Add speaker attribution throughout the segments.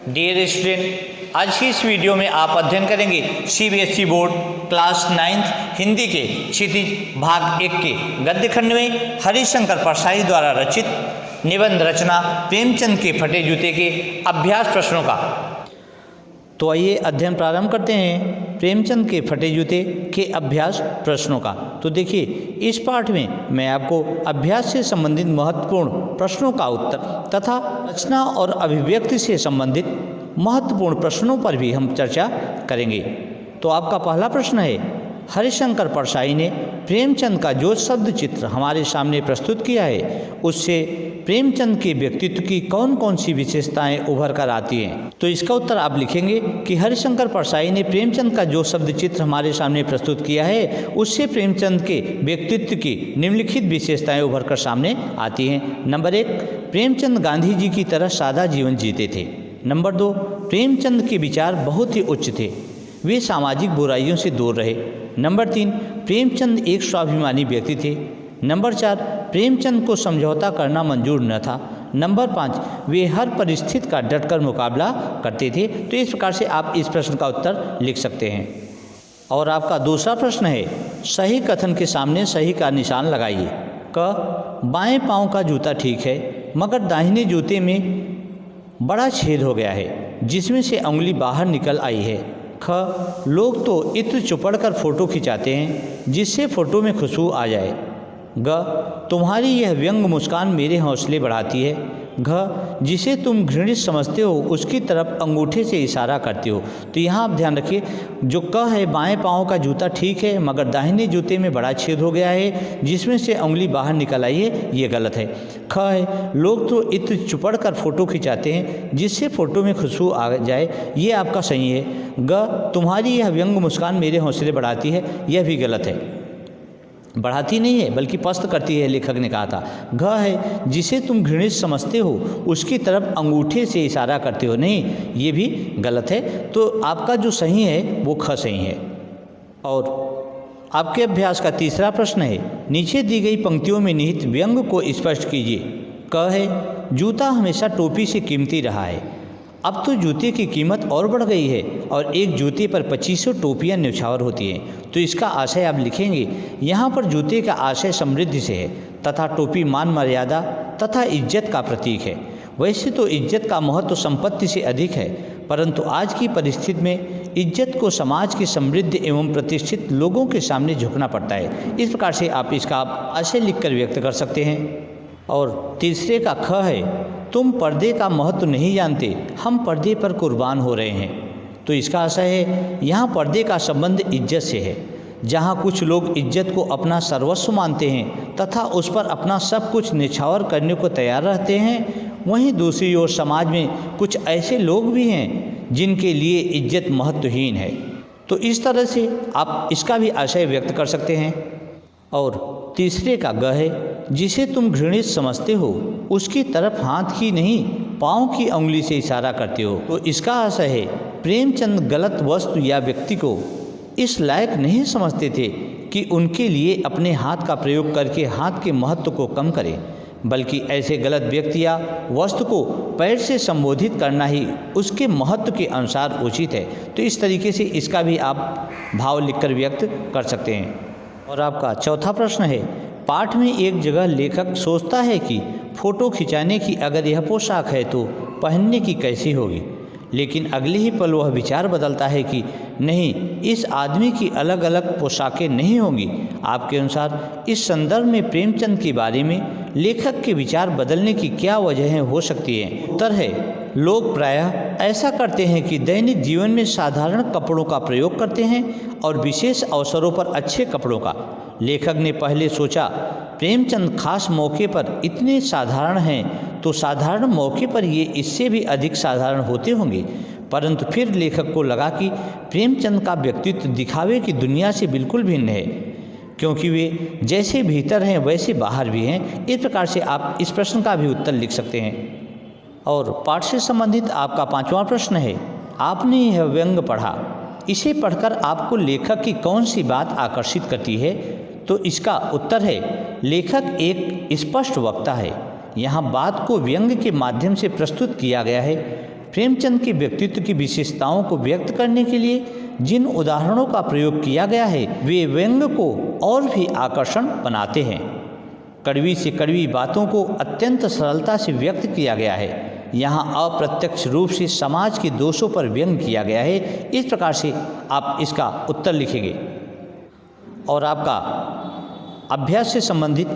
Speaker 1: Dear student, आज की इस वीडियो में आप अध्ययन करेंगे CBSE board class 9th Hindi के क्षितिज भाग 1 के गद्य खंड में हरिशंकर परसाई द्वारा रचित निबंध रचना प्रेमचंद के फटे जूते के अभ्यास प्रश्नों का। तो आइए अध्ययन प्रारंभ करते हैं प्रेमचंद के फटे जूते के अभ्यास प्रश्नों का। तो देखिए, इस पाठ में मैं आपको अभ्यास से संबंधित महत्वपूर्ण प्रश्नों का उत्तर तथा रचना और अभिव्यक्ति से संबंधित महत्वपूर्ण प्रश्नों पर भी हम चर्चा करेंगे। तो आपका पहला प्रश्न है, हरिशंकर परसाई ने प्रेमचंद का जो शब्द चित्र हमारे सामने प्रस्तुत किया है उससे प्रेमचंद के व्यक्तित्व की कौन कौन सी विशेषताएं उभर कर आती हैं। तो इसका उत्तर आप लिखेंगे कि हरिशंकर परसाई ने प्रेमचंद का जो शब्द चित्र हमारे सामने प्रस्तुत किया है उससे प्रेमचंद के व्यक्तित्व की निम्नलिखित विशेषताएं उभर कर सामने आती हैं। नंबर 1, प्रेमचंद गांधी जी की तरह सादा जीवन जीते थे। नंबर 2, प्रेमचंद के विचार बहुत ही उच्च थे, वे सामाजिक बुराइयों से दूर रहे। नंबर 3, प्रेमचंद एक स्वाभिमानी व्यक्ति थे। नंबर 4, प्रेमचंद को समझौता करना मंजूर न था। नंबर 5, वे हर परिस्थिति का डटकर मुकाबला करते थे। तो इस प्रकार से आप इस प्रश्न का उत्तर लिख सकते हैं। और आपका दूसरा प्रश्न है, सही कथन के सामने सही का निशान लगाइए। क, बाएं पांव का जूता ठीक है मगर दाहिने जूते में बड़ा छेद हो गया है जिसमें से उंगली बाहर निकल आई है। ख, लोग तो इत्र चुपड़ कर फोटो खिंचाते हैं जिससे फोटो में खुशबू आ जाए। ग, तुम्हारी यह व्यंग मुस्कान मेरे हौसले बढ़ाती है। घ, जिसे तुम घृणित समझते हो उसकी तरफ अंगूठे से इशारा करते हो। तो यहाँ आप ध्यान रखिए, जो क है, बाएं पाँव का जूता ठीक है मगर दाहिने जूते में बड़ा छेद हो गया है जिसमें से उंगली बाहर निकल आई है, ये गलत है। ख है, लोग तो इत्र चुपड़ कर फोटो खिंचाते हैं जिससे फोटो में खुशबू आ जाए, ये आपका सही है। ग, तुम्हारी यह व्यंग मुस्कान मेरे हौसले बढ़ाती है, यह भी गलत है। बढ़ाती नहीं है बल्कि पस्त करती है, लेखक ने कहा था। घ है, जिसे तुम घृणित समझते हो उसकी तरफ अंगूठे से इशारा करते हो, नहीं, ये भी गलत है। तो आपका जो सही है वो ख सही है। और आपके अभ्यास का तीसरा प्रश्न है, नीचे दी गई पंक्तियों में निहित व्यंग को स्पष्ट कीजिए। क है, जूता हमेशा टोपी से कीमती रहा है, अब तो जूते की कीमत और बढ़ गई है और एक जूते पर 2500 टोपियाँ न्यौछावर होती हैं। तो इसका आशय आप लिखेंगे, यहाँ पर जूते का आशय समृद्धि से है तथा टोपी मान मर्यादा तथा इज्जत का प्रतीक है। वैसे तो इज्जत का महत्व संपत्ति से अधिक है, परंतु आज की परिस्थिति में इज्जत को समाज के समृद्ध एवं प्रतिष्ठित लोगों के सामने झुकना पड़ता है। इस प्रकार से आप इसका आशय लिखकर व्यक्त कर सकते हैं। और तीसरे का ख है, तुम पर्दे का महत्व नहीं जानते, हम पर्दे पर कुर्बान हो रहे हैं। तो इसका आशय है, यहाँ पर्दे का संबंध इज्जत से है। जहाँ कुछ लोग इज्जत को अपना सर्वस्व मानते हैं तथा उस पर अपना सब कुछ न्यौछावर करने को तैयार रहते हैं, वहीं दूसरी ओर समाज में कुछ ऐसे लोग भी हैं जिनके लिए इज्जत महत्वहीन है। तो इस तरह से आप इसका भी आशय व्यक्त कर सकते हैं। और तीसरे का ग है, जिसे तुम घृणित समझते हो उसकी तरफ हाथ की नहीं पाँव की उंगली से इशारा करते हो। तो इसका आशय है, प्रेमचंद गलत वस्तु या व्यक्ति को इस लायक नहीं समझते थे कि उनके लिए अपने हाथ का प्रयोग करके हाथ के महत्व को कम करें, बल्कि ऐसे गलत व्यक्ति या वस्तु को पैर से संबोधित करना ही उसके महत्व के अनुसार उचित है। तो इस तरीके से इसका भी आप भाव लिखकर व्यक्त कर सकते हैं। और आपका चौथा प्रश्न है, पाठ में एक जगह लेखक सोचता है कि फ़ोटो खिंचाने की अगर यह पोशाक है तो पहनने की कैसी होगी, लेकिन अगले ही पल वह विचार बदलता है कि नहीं, इस आदमी की अलग अलग पोशाकें नहीं होंगी। आपके अनुसार इस संदर्भ में प्रेमचंद के बारे में लेखक के विचार बदलने की क्या वजहें हो सकती हैं? उत्तर है, लोग प्रायः ऐसा करते हैं कि दैनिक जीवन में साधारण कपड़ों का प्रयोग करते हैं और विशेष अवसरों पर अच्छे कपड़ों का। लेखक ने पहले सोचा प्रेमचंद खास मौके पर इतने साधारण हैं तो साधारण मौके पर ये इससे भी अधिक साधारण होते होंगे, परंतु फिर लेखक को लगा कि प्रेमचंद का व्यक्तित्व दिखावे की दुनिया से बिल्कुल भिन्न है, क्योंकि वे जैसे भीतर हैं वैसे बाहर भी हैं। इस प्रकार से आप इस प्रश्न का भी उत्तर लिख सकते हैं। और पाठ से संबंधित आपका पांचवा प्रश्न है, आपने यह व्यंग पढ़ा, इसे पढ़कर आपको लेखक की कौन सी बात आकर्षित करती है? तो इसका उत्तर है, लेखक एक स्पष्ट वक्ता है। यहाँ बात को व्यंग के माध्यम से प्रस्तुत किया गया है। प्रेमचंद के व्यक्तित्व की विशेषताओं को व्यक्त करने के लिए जिन उदाहरणों का प्रयोग किया गया है वे व्यंग को और भी आकर्षण बनाते हैं। कड़वी से कड़वी बातों को अत्यंत सरलता से व्यक्त किया गया है। यहाँ अप्रत्यक्ष रूप से समाज के दोषों पर व्यंग किया गया है। इस प्रकार से आप इसका उत्तर लिखेंगे। और आपका अभ्यास से संबंधित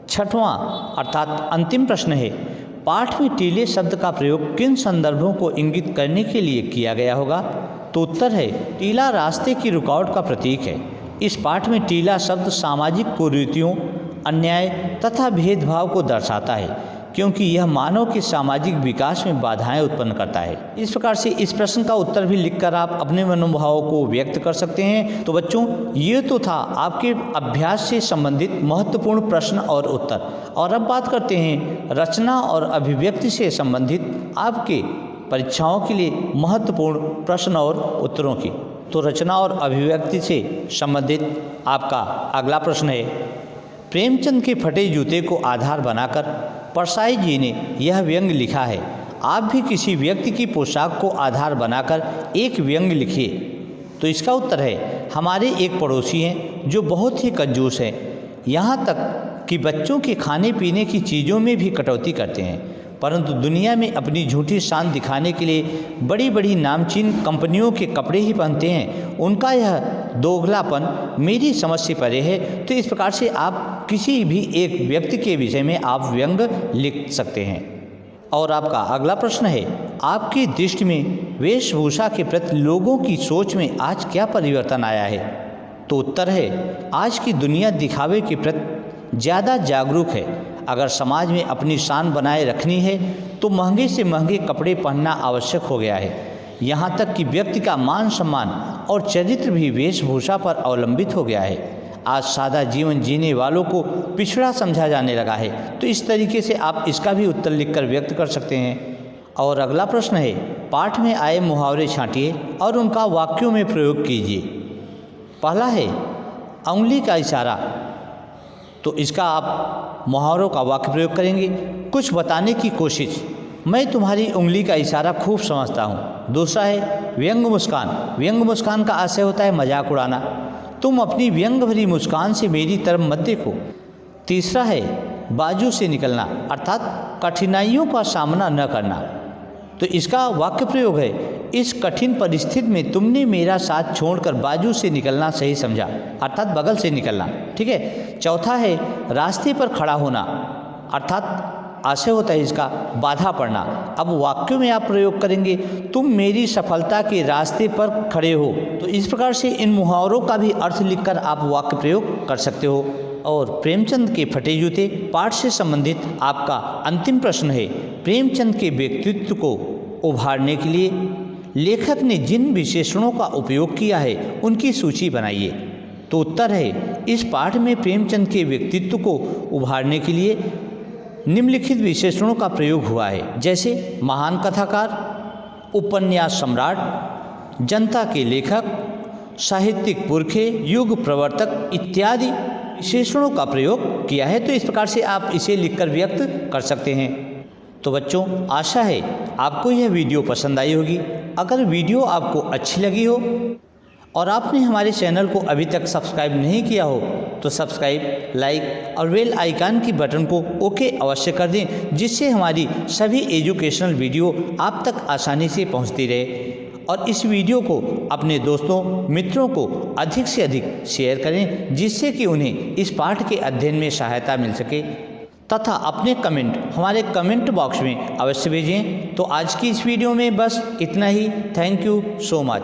Speaker 1: 6वां अर्थात अंतिम प्रश्न है, पाठ में टीले शब्द का प्रयोग किन संदर्भों को इंगित करने के लिए किया गया होगा? तो उत्तर है, टीला रास्ते की रुकावट का प्रतीक है। इस पाठ में टीला शब्द सामाजिक कुरीतियों, अन्याय तथा भेदभाव को दर्शाता है, क्योंकि यह मानव के सामाजिक विकास में बाधाएं उत्पन्न करता है। इस प्रकार से इस प्रश्न का उत्तर भी लिखकर आप अपने मनोभावों को व्यक्त कर सकते हैं। तो बच्चों, ये तो था आपके अभ्यास से संबंधित महत्वपूर्ण प्रश्न और उत्तर। और अब बात करते हैं रचना और अभिव्यक्ति से संबंधित आपके परीक्षाओं के लिए महत्वपूर्ण प्रश्न और उत्तरों की। तो रचना और अभिव्यक्ति से संबंधित आपका अगला प्रश्न है, प्रेमचंद के फटे जूते को आधार बनाकर परसाई जी ने यह व्यंग लिखा है। आप भी किसी व्यक्ति की पोशाक को आधार बनाकर एक व्यंग लिखिए। तो इसका उत्तर है, हमारे एक पड़ोसी हैं जो बहुत ही कंजूस हैं, यहाँ तक कि बच्चों के खाने पीने की चीज़ों में भी कटौती करते हैं, परंतु दुनिया में अपनी झूठी शान दिखाने के लिए बड़ी बड़ी नामचीन कंपनियों के कपड़े ही पहनते हैं। उनका यह दोगलापन मेरी समझ से परे है। तो इस प्रकार से आप किसी भी एक व्यक्ति के विषय में आप व्यंग लिख सकते हैं। और आपका अगला प्रश्न है, आपकी दृष्टि में वेशभूषा के प्रति लोगों की सोच में आज क्या परिवर्तन आया है? तो उत्तर है, आज की दुनिया दिखावे के प्रति ज़्यादा जागरूक है। अगर समाज में अपनी शान बनाए रखनी है तो महंगे से महंगे कपड़े पहनना आवश्यक हो गया है। यहाँ तक कि व्यक्ति का मान सम्मान और चरित्र भी वेशभूषा पर अवलंबित हो गया है। आज सादा जीवन जीने वालों को पिछड़ा समझा जाने लगा है। तो इस तरीके से आप इसका भी उत्तर लिखकर व्यक्त कर सकते हैं। और अगला प्रश्न है, पाठ में आए मुहावरे छांटिए और उनका वाक्यों में प्रयोग कीजिए। पहला है उंगली का इशारा। तो इसका आप मुहावरों का वाक्य प्रयोग करेंगे। कुछ बताने की कोशिश, मैं तुम्हारी उंगली का इशारा खूब समझता हूँ। दूसरा है व्यंग मुस्कान। व्यंग मुस्कान का आशय होता है मजाक उड़ाना। तुम अपनी व्यंग भरी मुस्कान से मेरी तरफ मत देखो। तीसरा है बाजू से निकलना, अर्थात कठिनाइयों का सामना न करना। तो इसका वाक्य प्रयोग है, इस कठिन परिस्थिति में तुमने मेरा साथ छोड़कर बाजू से निकलना सही समझा, अर्थात बगल से निकलना। ठीक है। चौथा है रास्ते पर खड़ा होना, अर्थात आशय होता है इसका बाधा पड़ना। अब वाक्यों में आप प्रयोग करेंगे, तुम मेरी सफलता के रास्ते पर खड़े हो। तो इस प्रकार से इन मुहावरों का भी अर्थ लिखकर आप वाक्य प्रयोग कर सकते हो। और प्रेमचंद के फटे जूते पाठ से संबंधित आपका अंतिम प्रश्न है, प्रेमचंद के व्यक्तित्व को उभारने के लिए लेखक ने जिन विशेषणों का उपयोग किया है उनकी सूची बनाइए। तो उत्तर है, इस पाठ में प्रेमचंद के व्यक्तित्व को उभारने के लिए निम्नलिखित विशेषणों का प्रयोग हुआ है, जैसे महान कथाकार, उपन्यास सम्राट, जनता के लेखक, साहित्यिक पुरखे, युग प्रवर्तक इत्यादि विशेषणों का प्रयोग किया है। तो इस प्रकार से आप इसे लिखकर व्यक्त कर सकते हैं। तो बच्चों, आशा है आपको यह वीडियो पसंद आई होगी। अगर वीडियो आपको अच्छी लगी हो और आपने हमारे चैनल को अभी तक सब्सक्राइब नहीं किया हो तो सब्सक्राइब, लाइक और बेल आइकन की बटन को ओके अवश्य कर दें, जिससे हमारी सभी एजुकेशनल वीडियो आप तक आसानी से पहुंचती रहे। और इस वीडियो को अपने दोस्तों मित्रों को अधिक से अधिक शेयर करें, जिससे कि उन्हें इस पाठ के अध्ययन में सहायता मिल सके। तथा अपने कमेंट हमारे कमेंट बॉक्स में अवश्य भेजें। तो आज की इस वीडियो में बस इतना ही। Thank you so much.